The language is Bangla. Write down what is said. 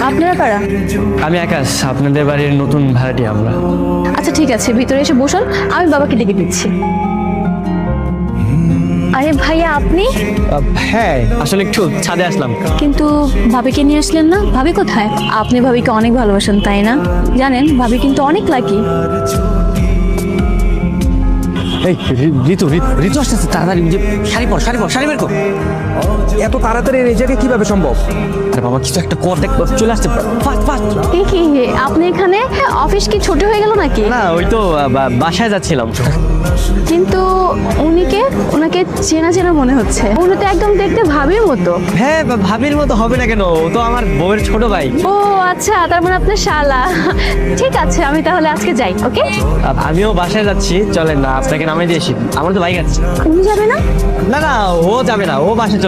আপনারা কারা? আমি আকাশ, আপনাদের বাড়ির নতুন ভাড়াটি আমরা। আচ্ছা ঠিক আছে, ভিতরে এসে বসুন, আমি বাবাকে ডেকে দিচ্ছি। আরে ভাইয়া আপনি? হ্যাঁ, আসলে একটু ছাদে আসলাম। কিন্তু ভাবিকে নিয়ে আসলেন না? ভাবি কোথায়? আপনি ভাবিকে অনেক ভালোবাসেন তাই না? জানেন ভাবি কিন্তু অনেক লাকি। এই ঋতু ঋতু আসতেছে, তাড়াতাড়ি শাড়ি বের কর। এত তাড়াতাড়ি এই জায়গায় কিভাবে সম্ভব? আরে বাবা, কিছু একটা কর, দেখ চলে আসছে ফাস্ট। কি আপনি এখানে? অফিস কি ছোট হয়ে গেল নাকি? না, ওই তো বাসায় যাচ্ছিলাম। কিন্তু ওনাকে চেনা চেনা মনে হচ্ছে। উনি তো একদম দেখতে ভাবির মতো। হ্যাঁ, ভাবির মতো হবে না কেন, ও তো আমার বউয়ের ছোট ভাই। ও আচ্ছা, তার মানে আপনার শালা। ঠিক আছে, আমি তাহলে আজকে যাই। ওকে, আমিও বাসায় যাচ্ছি, চলেন না আপনাকে নামাই দিয়ে আসি। আমার তো বাইক আছে। উনি যাবে না? না, ও যাবে না, ও বাসায়